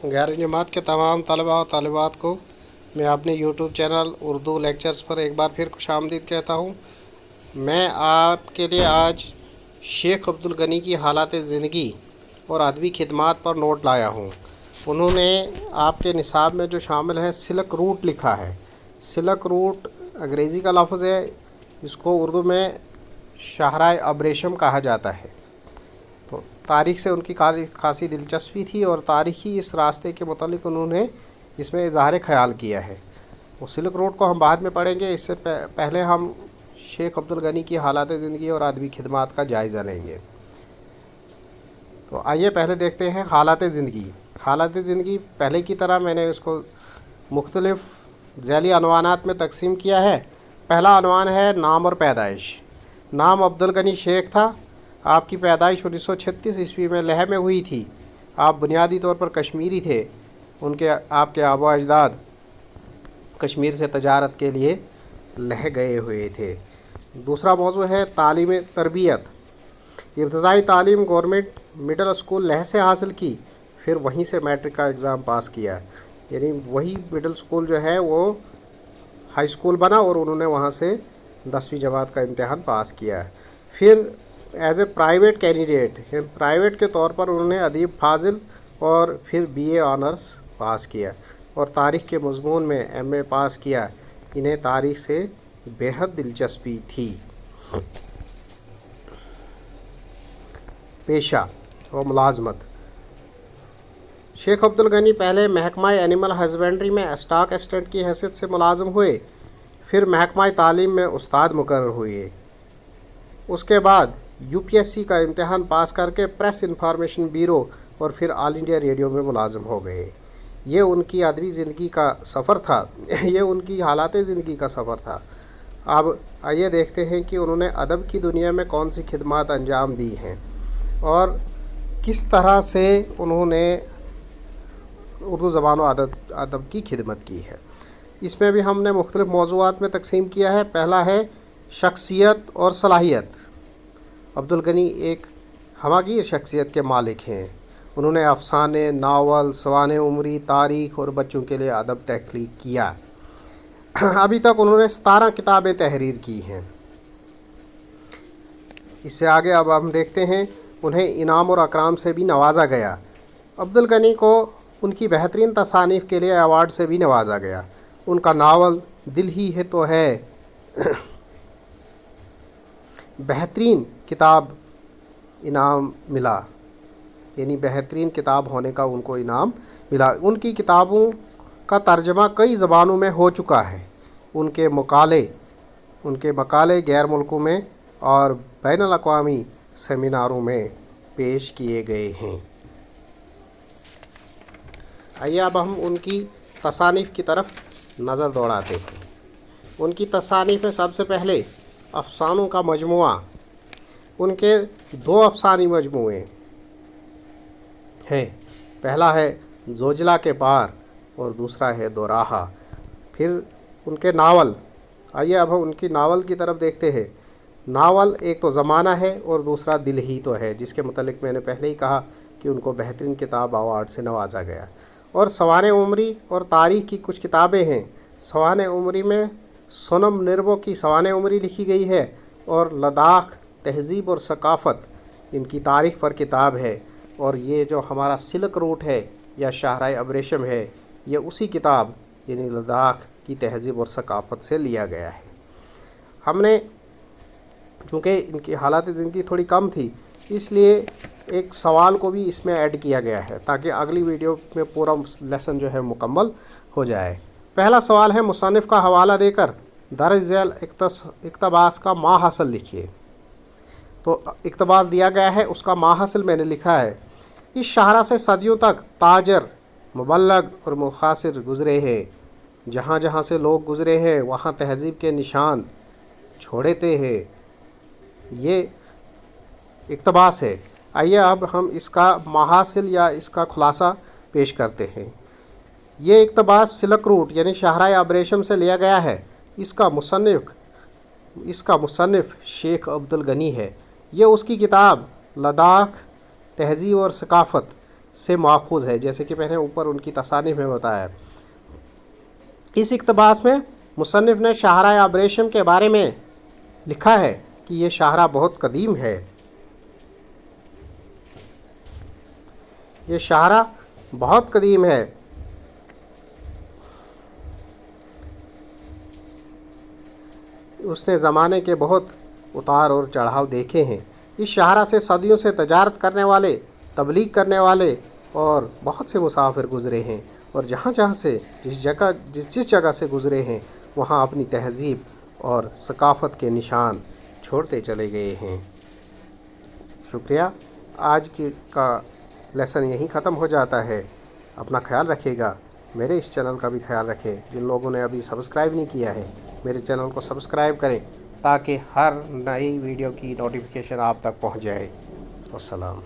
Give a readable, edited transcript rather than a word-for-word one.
11वीं जमात के तमाम तलबा और तालिबात को मैं अपने यूट्यूब चैनल उर्दू लेक्चर्स पर एक बार फिर खुशामदीद कहता हूँ। मैं आपके लिए आज शेख अब्दुल गनी की हालात ज़िंदगी और अदबी खिदमात पर नोट लाया हूँ। उन्होंने आपके निसाब में जो शामिल है सिल्क रूट लिखा है। सिल्क रूट अंग्रेज़ी का लफ्ज़ है, इसको उर्दू में शाहराए अब्रेशम कहा जाता है। तो तारीख़ से उनकी खासी दिलचस्पी थी और तारीख़ी इस रास्ते के मुतालिक उन्होंने इसमें इज़हार ख़याल किया है। वो सिल्क रोड को हम बाद में पढ़ेंगे, इससे पहले हम शेख अब्दुल गनी की हालात ज़िंदगी और अदबी खिदमात का जायज़ा लेंगे। तो आइए पहले देखते हैं हालात ज़िंदगी। हालात ज़िंदगी पहले की तरह मैंने इसको मुख्तलिफ़ ज़ैली अनवानात में तकसीम किया है। पहला अनवान है नाम और पैदाइश। नाम अब्दुल गनी शेख था। आपकी पैदाइश 1936 ईस्वी में लेह में हुई थी। आप बुनियादी तौर पर कश्मीरी थे। आपके आबा अजदाद कश्मीर से तजारत के लिए लेह गए हुए थे। दूसरा मौजू है तालीम तरबियत। इब्तदाई तालीम गवर्नमेंट मिडल स्कूल लेह से हासिल की, फिर वहीं से मैट्रिक का एग्ज़ाम पास किया। यानी वही मिडल स्कूल जो है वो हाई स्कूल बना और उन्होंने वहाँ से 10वीं जमात का इम्तहान पास किया। फिर as a private candidate, private के तौर पर उन्होंने अदीब फाजिल और फिर BA ऑनर्स पास किया और तारीख़ के मज़मून में MA पास किया। इन्हें तारीख़ से बेहद दिलचस्पी थी। पेशा और मुलाजमत। शेख अब्दुल गनी पहले महकमा एनिमल हस्बेंड्री में स्टॉक असिस्टेंट की हैसियत से मुलाजिम हुए, फिर महकमा तालीम में उस्ताद मुकर्रर हुए। उसके बाद UPSC का इम्तहान पास करके प्रेस इंफॉर्मेशन ब्यूरो और फिर ऑल इंडिया रेडियो में मुलाजिम हो गए। ये उनकी अदबी ज़िंदगी का सफ़र था, ये उनकी हालात ज़िंदगी का सफ़र था। अब आइए देखते हैं कि उन्होंने अदब की दुनिया में कौन सी खिदमत अंजाम दी हैं और किस तरह से उन्होंने उर्दू ज़बान और अदब की खिदमत की है। इसमें भी हमने मुख्तलिफ़ मौज़ूआत में तकसीम किया है। पहला है शख्सियत और सलाहियत। अब्दुल गनी एक हमागीर शख्सियत के मालिक हैं। उन्होंने अफ़साने, नावल, सवाने उमरी, तारीख़ और बच्चों के लिए अदब तख्लीक़ किया। अभी तक उन्होंने 17 किताबें तहरीर की हैं। इससे आगे अब हम देखते हैं उन्हें इनाम और अकराम से भी नवाजा गया। अब्दुल गनी को उनकी बेहतरीन तसानीफ़ के लिए अवार्ड से भी नवाजा गया। उनका नावल दिल ही है तो है बेहतरीन किताब इनाम मिला, यानी बेहतरीन किताब होने का उनको इनाम मिला। उनकी किताबों का तर्जमा कई ज़बानों में हो चुका है। उनके मकाले गैर मुल्कों में और बैनुल अक़वामी सेमिनारों में पेश किए गए हैं। आइए अब हम उनकी तसानीफ़ की तरफ नज़र दौड़ाते हैं। उनकी तसानीफ़ में सबसे पहले अफ़सानों का मजमुआ। उनके 2 अफ़सानी मजमुए हैं। पहला है ज़ोजिला के पार और दूसरा है दोराहा। फिर उनके नावल। आइए अब हम उनकी नावल की तरफ देखते हैं। नावल एक तो ज़माना है और दूसरा दिल ही तो है, जिसके मुतालिक मैंने पहले ही कहा कि उनको बेहतरीन किताब अवार्ड से नवाजा गया। और सवाने उमरी और तारीख़ की कुछ किताबें हैं। सवाने उमरी में सोनम निर्बो की सवाने उमरी लिखी गई है और लद्दाख तहज़ीब और सकाफ़त इनकी तारीख़ पर किताब है। और ये जो हमारा सिल्क रूट है या शाहराए अब्रेशम है, ये उसी किताब यानी लद्दाख की तहज़ीब और सकाफ़त से लिया गया है। हमने चूँकि इनकी हालात ज़िंदगी थोड़ी कम थी, इसलिए एक सवाल को भी इसमें ऐड किया गया है ताकि अगली वीडियो में पूरा लेसन जो है मुकम्मल हो जाए। पहला सवाल है मुसन्निफ़ का हवाला देकर दर्ज झैल इक़्तिबास का माहासिल लिखिए। तो इक़्तिबास दिया गया है, उसका माहासिल मैंने लिखा है। इस शाहरा से सदियों तक ताजर, मुबल्लग और मुखासिर गुज़रे हैं। जहाँ जहाँ से लोग गुज़रे हैं वहाँ तहज़ीब के निशान छोड़ते हैं। ये इक़्तिबास है। आइए अब हम इसका माहासिल या इसका खुलासा पेश करते हैं। ये इक़्तिबास सिल्क रूट यानी शाहराए अब्रेशम से लिया गया है। इसका मुसन्निफ़ शेख अब्दुल गनी है। ये उसकी किताब लद्दाख तहज़ीब और सकाफ़त سے ماخوذ ہے، جیسے کہ میں نے اوپر ان کی تصانیف میں بتایا۔ اس اقتباس میں مصنف نے شاہراہ ابریشم کے بارے میں لکھا ہے کہ یہ شاہراہ بہت قدیم ہے۔ یہ شاہراہ بہت قدیم ہے۔ اس نے زمانے کے بہت اتار اور چڑھاؤ دیکھے ہیں۔ اس شاہراہ سے صدیوں سے تجارت کرنے والے، تبلیغ کرنے والے اور بہت سے مسافر گزرے ہیں، اور جہاں جہاں سے جس جگہ سے گزرے ہیں وہاں اپنی تہذیب اور ثقافت کے نشان چھوڑتے چلے گئے ہیں۔ شکریہ۔ آج کا لیسن یہیں ختم ہو جاتا ہے۔ اپنا خیال رکھیے گا، میرے اس چینل کا بھی خیال رکھیں۔ جن لوگوں نے ابھی سبسکرائب نہیں کیا ہے میرے چینل کو سبسکرائب کریں تاکہ ہر نئی ویڈیو کی نوٹیفیکیشن آپ تک پہنچ جائے۔ والسلام۔